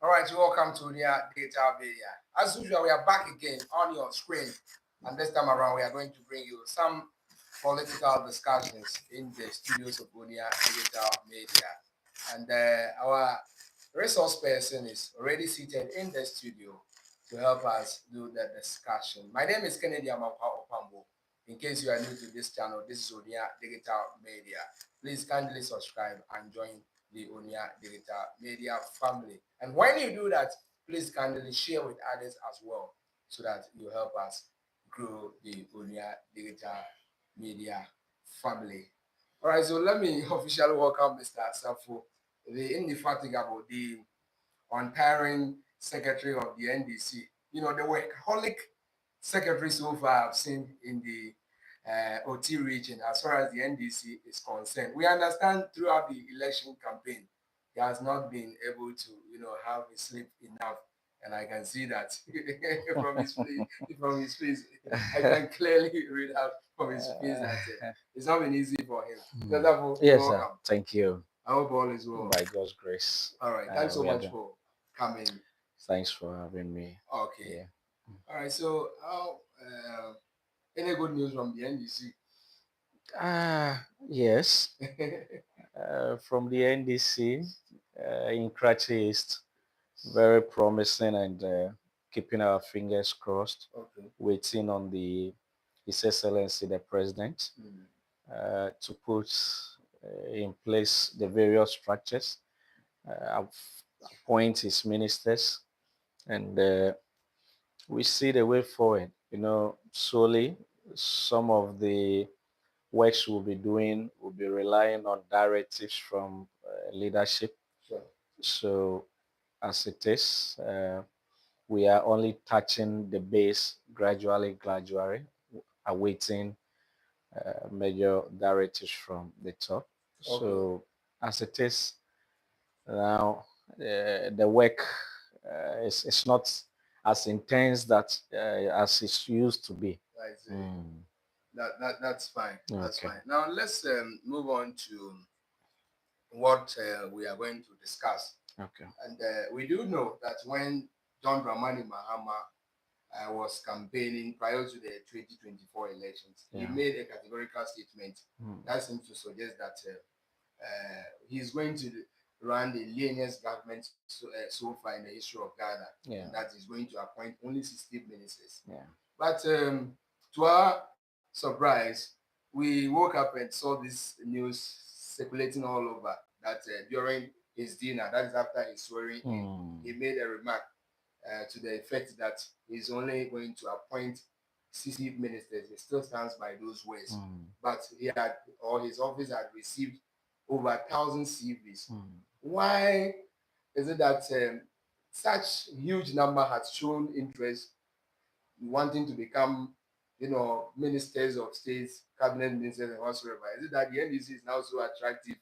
All right, you welcome to the Data Media. As usual, we are back again on your screen, and this time around, we are going to bring you some political discussions in the studios of Unia Digital Media. And our resource person is already seated in the studio to help us do the discussion. My name is Kennedy Amapa Opambo. In case you are new to this channel, this is Unia Digital Media. Please kindly subscribe and join the Unia Digital Media family. And when you do that, please kindly share with others as well so that you help us grow the Unia Digital Media family. All right, so let me officially welcome Mr. Sarfo, the indefatigable, the untiring secretary of the NDC. You know, the workaholic secretary so far I've seen in the OT region as far as the NDC is concerned. We understand throughout the election campaign, he has not been able to, have his sleep enough. And I can see that from his face, I can clearly read out from his face that it's not been easy for him. So therefore, Yes, sir. welcome. Thank you. I hope all is well. By God's grace. All right. Thanks so We are much done. for coming. Thanks for having me. Okay. Yeah. All right. So, any good news from the NDC? Yes. From the NDC in Kratchi East, very promising and keeping our fingers crossed, Okay. waiting on His Excellency the President Mm. to put in place the various structures, appoint his ministers, and we see the way forward. Solely some of the works we'll be doing will be relying on directives from leadership. Sure. So, as it is, we are only touching the base gradually, awaiting major directives from the top. Okay. So, as it is now, the work is not as intense as it used to be. I see. That's fine. That's Okay. fine. Now let's move on to what we are going to discuss. Okay. And we do know that when John Dramani Mahama was campaigning prior to the 2024 elections, he made a categorical statement that seems to suggest that he's going to run the leanest government so far in the history of Ghana. Yeah. And that he's going to appoint only 60 ministers. Yeah. But to our surprise, we woke up and saw this news circulating all over that during his dinner, that is after his swearing in, he made a remark to the effect that he's only going to appoint 60 ministers. He still stands by those words. But his office had received over 1,000 CVs. Why is it that such huge number has shown interest wanting to become, ministers of states, cabinet ministers, and whatsoever? Is it that the NDC is now so attractive,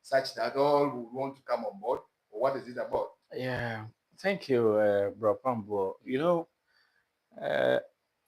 such that all would want to come on board, or what is it about? Yeah. Thank you, Bro Pambo. Uh,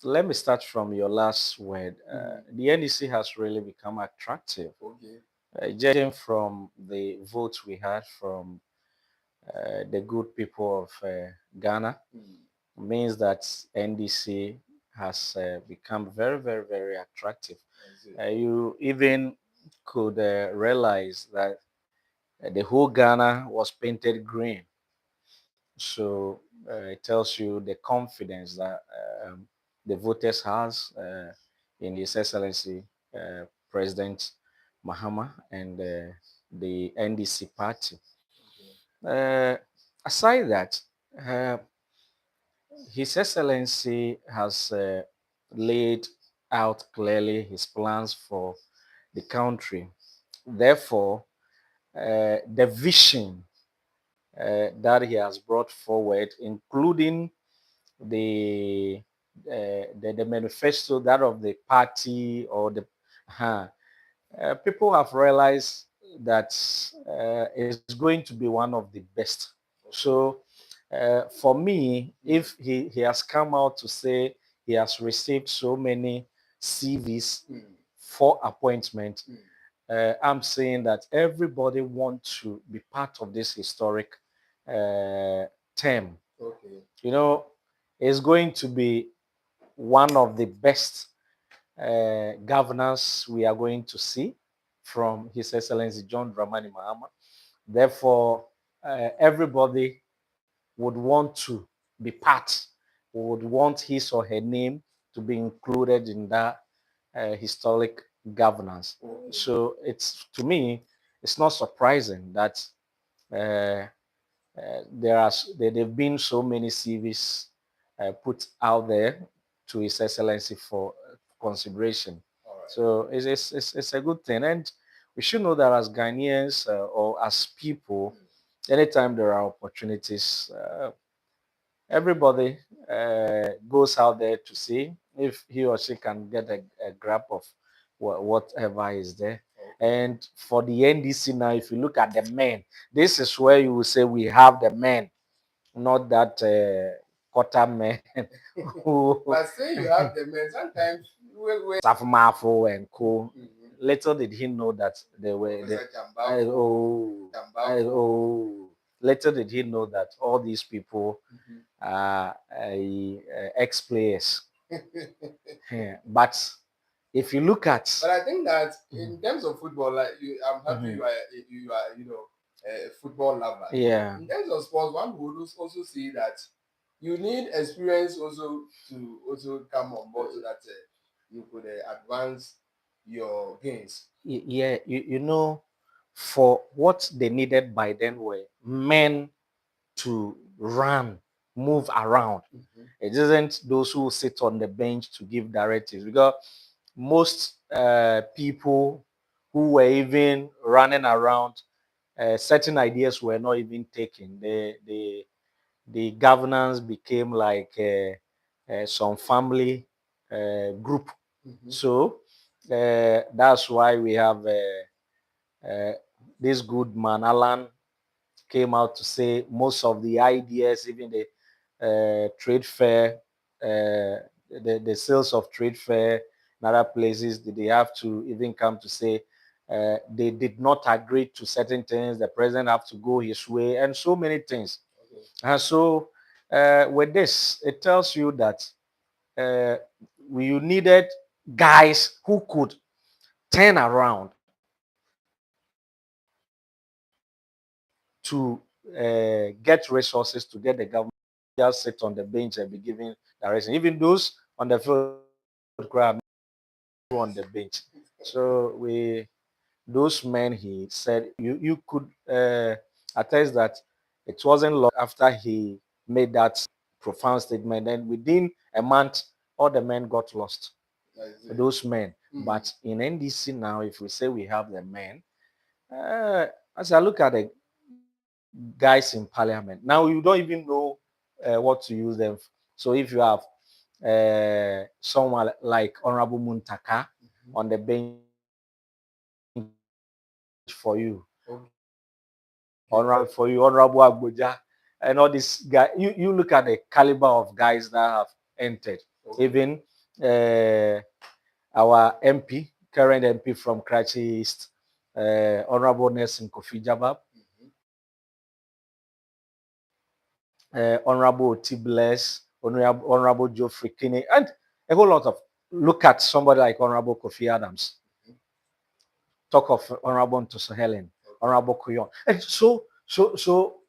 let me start from your last word. The NDC has really become attractive. Okay. Judging from the votes we had from the good people of Ghana, means that NDC has become very, very, very attractive. You even could realize that the whole Ghana was painted green. So it tells you the confidence that the voters has in His Excellency President Mahama and the NDC party. Aside that, uh, His Excellency has laid out clearly his plans for the country. Therefore, the vision that he has brought forward, including the the manifesto, that of the party or the people have realized that it's going to be one of the best. So for me, if he has come out to say he has received so many CVs for appointment, I'm saying that everybody wants to be part of this historic term. Okay. You know, is going to be one of the best governors we are going to see from His Excellency John Dramani Mahama. Therefore, everybody would want to be part, would want his or her name to be included in that historic governance. So it's, to me, it's not surprising that uh, there've been so many CVs put out there to His Excellency for consideration. All right. So it's a good thing, and we should know that as Ghanaians or as people, anytime there are opportunities, everybody goes out there to see if he or she can get a grab of whatever is there. And for the NDC now, if you look at the men, this is where you will say we have the men, not that quarter men who But say you have the men, sometimes Safmafo and co. Mhm. Little did he know that they were the Professor Chambafo, oh, little did he know that all these people Mhm. are ex-players. Yeah. But if you look at But I think that in terms of football, like you, I'm happy Mhm. you are a football lover. Yeah, In terms of sports, one would also see that you need experience also to also come on board so that you could advance your gains. yeah, you know, for what they needed by then were men to run, move around. Mhm. It isn't those who sit on the bench to give directives, because most people who were even running around, certain ideas were not even taken. The governance became like some family group. Mhm. So that's why we have this good man, Alan, came out to say most of the ideas, even the trade fair, the sales of trade fair in other places, they have to even come to say they did not agree to certain things. The president have to go his way, and so many things. Okay. And so, with this, it tells you that uh, we needed guys who could turn around to get resources to get the government just sit on the bench and be giving direction. Even those on the field crowd on the bench. So those men, he said, you could attest that it wasn't long after he made that profound statement. And within a month, all the men got lost. Those men. But in NDC now, if we say we have the men, as I look at the guys in parliament, now you don't even know what to use them. So if you have someone like Honorable Muntaka on the bench for you, Honorable Agboja, and all these guys, you look at the caliber of guys that have entered. Even our MP, current MP from Karachi East, Honorable Nelson Kofi Jabab, Honorable Tibles, Honorable Geoffrey Kinney, and a whole lot of. Look at somebody like Honorable Kofi Adams. Talk of Honorable Ntoso Helen, Honorable Kuyon. And so,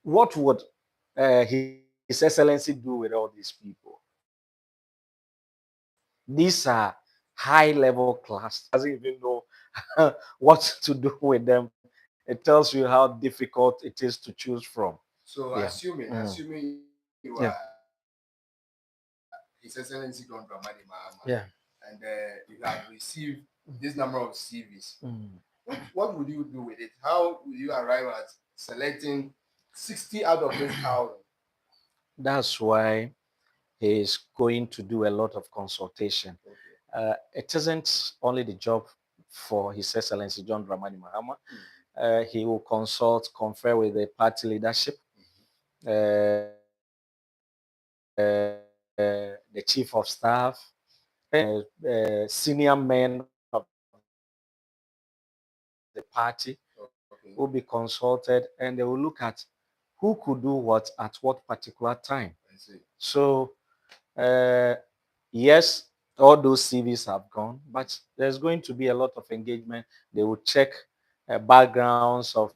what would His Excellency do with all these people? These are high-level class. Doesn't even know what to do with them. It tells you how difficult it is to choose from. So Yeah. assuming you are Yeah. His Excellency Don Dramani Mahama, Yeah. and you have received this number of CVs, what would you do with it? How would you arrive at selecting 60 out of this 1,000? That's why he is going to do a lot of consultation. It isn't only the job for His Excellency John Dramani Mahama. He will consult, confer with the party leadership, the chief of staff, senior men of the party Okay. will be consulted, and they will look at who could do what at what particular time. I see. So, uh, yes, all those CVs have gone, but there's going to be a lot of engagement. They will check backgrounds of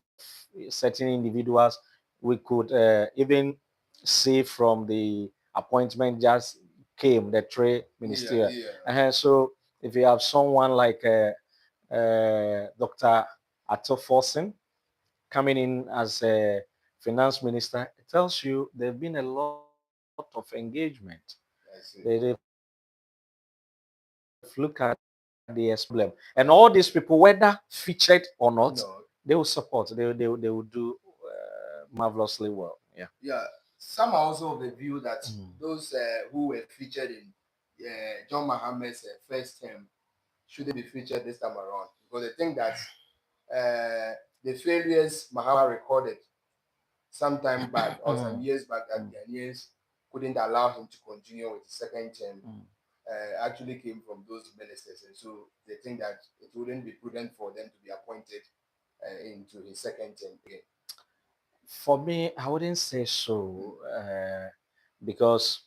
certain individuals. We could even see from the appointment just came the trade Yeah, ministerial. yeah. So if you have someone like Dr. Atto Forson coming in as a finance minister, it tells you there's been a lot of engagement. I see. They've looked at the problem. And all these people, whether featured or not, they will support. No. They will do marvelously well. Yeah. Yeah. Some are also of the view that Mm. those who were featured in John Mohammed's first term shouldn't be featured this time around because they think that the failures Mahama recorded some time back or some years back that Ghanaians couldn't allow him to continue with the second term actually came from those ministers. And so they think that it wouldn't be prudent for them to be appointed into his second term again. For me, I wouldn't say so, because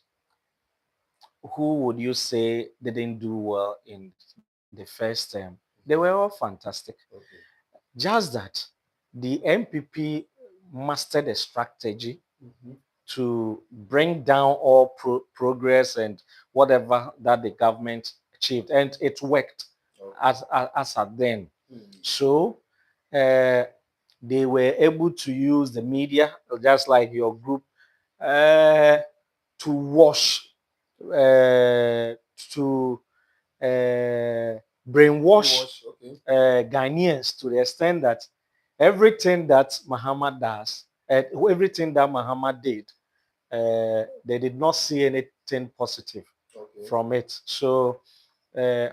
who would you say didn't do well in the first term? They were all fantastic. Okay. Just that the MPP mastered a strategy to bring down all progress and whatever that the government achieved, and it worked Okay. as at then. So uh, they were able to use the media, just like your group, uh, to wash, to brainwash Okay. Ghanaians to the extent that everything that Muhammad does, everything that Muhammad did, they did not see anything positive Okay. from it. So, uh,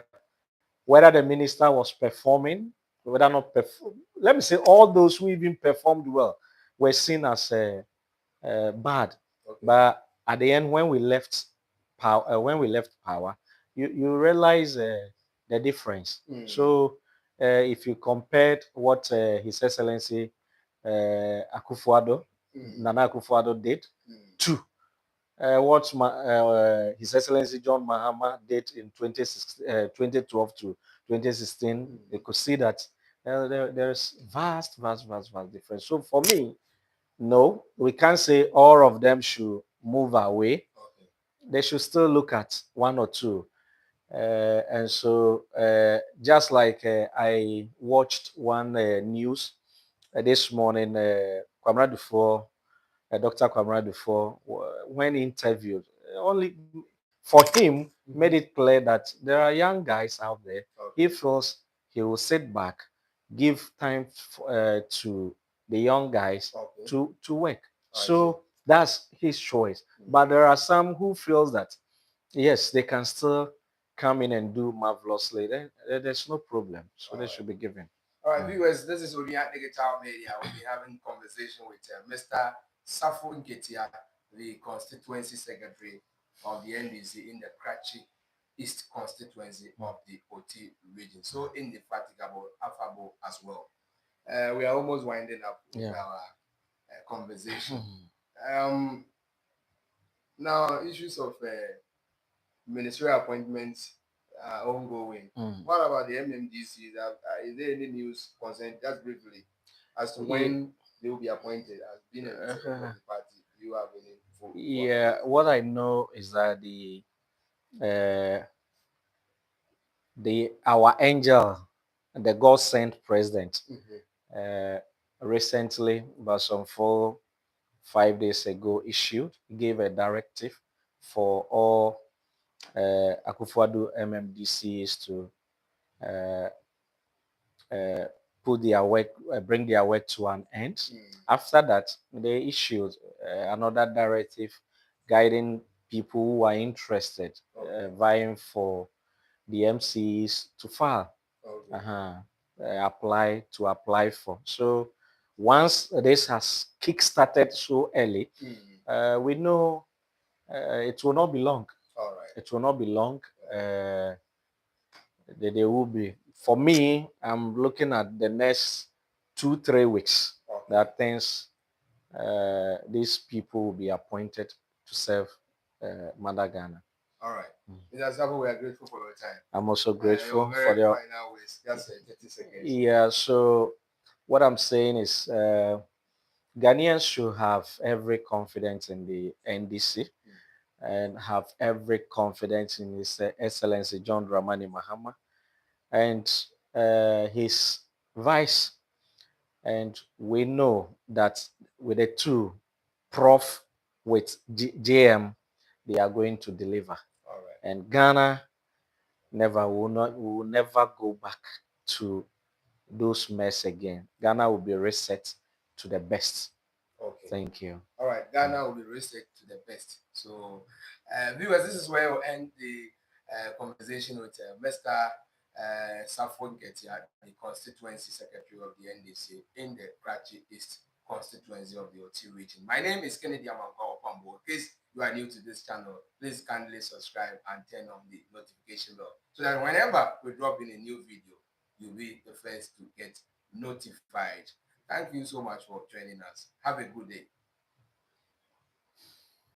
whether the minister was performing, whether not perform, let me say all those who even performed well were seen as bad. Okay. But at the end, when we left power, you realize the difference. So, if you compared what His Excellency Akufo-Addo, Nana Akufo-Addo did to what His Excellency John Mahama did in 2012 to 2016, you could see that there's vast difference. So for me, no, we can't say all of them should move away. Okay. They should still look at one or two. And so, just like I watched one news this morning, Kwamra Dufo, Dr. Kwamra Dufo, when interviewed, only for him made it clear that there are young guys out there. Okay. He feels he will sit back, give time to the young guys Okay. to work. I see. So that's his choice. But there are some who feels that yes, they can still come in and do marvelously. Then there's no problem. So they should be given. All right, viewers, this is Odia Digital Media. We'll be having conversation with Mr. Sarfo Nketia, the constituency secretary of the NDC in the Kratchi East constituency of the OT region. So indefatigable, affable as well. We are almost winding up with our conversation. Now, issues of ministerial appointments are ongoing. What about the MMDCs? Is there any news concerning, just briefly, as to when they will be appointed as being a representative of the party? Do you have any info? Yeah, what I know is that uh, our angel, the God sent president, uh, recently, about some 5 days ago, gave a directive for all Akufo-Addo MMDCs to uh, put their work, bring their work to an end. After that, they issued another directive guiding people who are interested, vying for the MCs to file, apply for. So once this has kick-started so early, we know it will not be long. All right. It will not be long. They will be. For me, I'm looking at the next 2-3 weeks that things these people will be appointed to serve Mother Ghana. All right. Mr. Sarfo, we are grateful for your time. I'm also Your grateful for very the final words, just 30 seconds. yeah. So what I'm saying is, Ghanaians should have every confidence in the NDC and have every confidence in His Excellency John Dramani Mahama and his vice. And we know that with the two, Prof with JM, they are going to deliver. All right. And Ghana will never go back to those mess again. Ghana will be reset to the best. Okay. Thank you. All right. Ghana will be reset to the best. So, viewers, this is where we'll end the conversation with Mr. Sarfo Nketia, the Constituency Secretary of the NDC in the Kratchi East constituency of the OT region. My name is Kennedy Amanko Opambo. In case you are new to this channel, please kindly subscribe and turn on the notification bell so that whenever we drop in a new video, you'll be the first to get notified. Thank you so much for joining us. Have a good day.